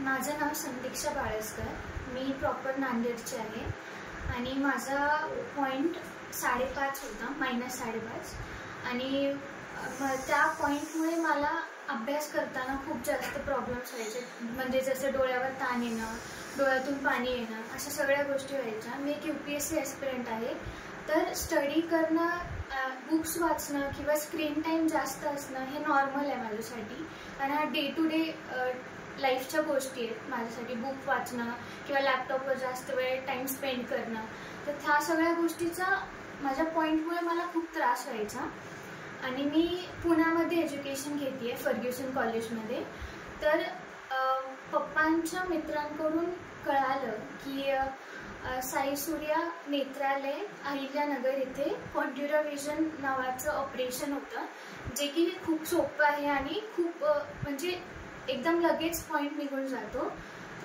माझं नाव संदीक्षा बाळस्कर. मी प्रॉपर नांदेडची आहे आणि माझा पॉईंट 5.5 होता, -5.5. आणि त्या पॉईंटमुळे मला अभ्यास करताना खूप जास्त प्रॉब्लेम्स व्हायचे. म्हणजे जसं डोळ्यावर ताण येणं, डोळ्यातून पाणी येणं, अशा सगळ्या गोष्टी व्हायच्या. मी एक UPSC ॲस्पिरंट आहे. तर स्टडी करणं, बुक्स वाचणं किंवा स्क्रीन टाईम जास्त असणं हे नॉर्मल आहे माझ्यासाठी. कारण हा डे टू डे लाईफच्या गोष्टी आहेत माझ्यासाठी. बुक वाचणं किंवा लॅपटॉपवर जास्त वेळ टाईम स्पेंड करणं, तर ह्या सगळ्या गोष्टीचा माझ्या पॉईंटमुळे मला खूप त्रास व्हायचा. आणि मी पुण्यामध्ये एज्युकेशन घेते आहे, फर्ग्युसन कॉलेजमध्ये. तर पप्पांच्या मित्रांकडून कळालं की साई सूर्या नेत्रालय अहिल्यानगर इथे कॉन्ट्युरा विजन नावाचं ऑपरेशन होतं, जे की खूप सोपं आहे आणि खूप म्हणजे एकदम लगेच पॉईंट निघून जातो.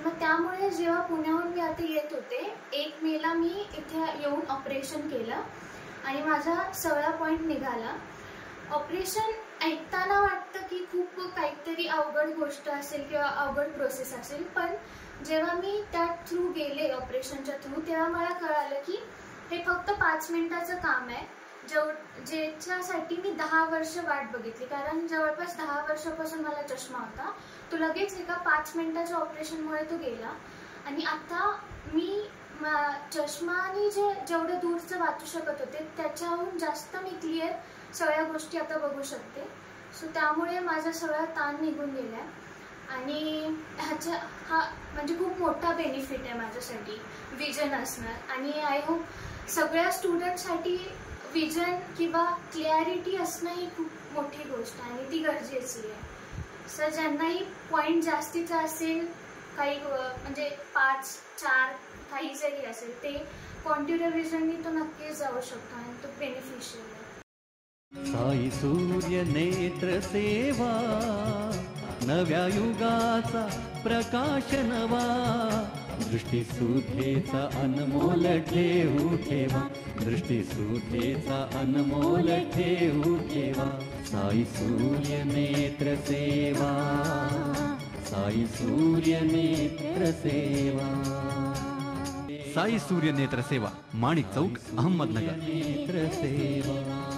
मग त्यामुळे जेव्हा पुण्याहून मी आता येत होते, 1 मेला मी इथे येऊन ऑपरेशन केलं आणि माझा 16 पॉईंट निघाला. ऑपरेशन ऐकताना वाटतं की खूप काहीतरी अवघड गोष्ट असेल किंवा अवघड प्रोसेस असेल, पण जेव्हा मी त्या थ्रू गेले ऑपरेशनच्या थ्रू, तेव्हा मला कळालं की हे फक्त 5 मिनिटाचं काम आहे, ज्याच्यासाठी मी 10 वर्ष वाट बघितली. कारण जवळपास 10 वर्षापासून मला चष्मा होता. तो लगेच एका 5 मिनिटाच्या ऑपरेशनमुळे तो गेला. आणि आता मी चष्माने जेवढं दूरचं वाचू शकत होते त्याच्याहून जास्त मी क्लिअर सगळ्या गोष्टी आता बघू शकते. सो त्यामुळे माझा सगळा ताण निघून गेला आणि हा म्हणजे खूप मोठा बेनिफिट आहे माझ्यासाठी विजन असणार. आणि आय होप सगळ्या स्टुडंटसाठी विजन किंवा क्लॅरिटी असणं ही खूप मोठी गोष्ट आहे आणि ती गरजेची आहे. सर ज्यांनाही पॉईंट जास्तीचा असेल, काही म्हणजे 5, 4 काही जरी असेल, ते कॉन्ट्युरा विजननी तो नक्कीच जाऊ शकतो आणि तो बेनिफिशियल आहे. साई सूर्य नेत्र सेवा, नव्या युगाचा प्रकाश नवा, दृष्टीसुधेचा अनमोल ठेवू ठेवा, दृष्टीसुधेचा अनमोल ठेवू ठेवा. साई सूर्य नेत्र सेवा, साई सूर्य नेत्र सेवा. साई सूर्य नेत्र सेवा, माणिक चौक, अहमदनगर. नेत्र सेवा.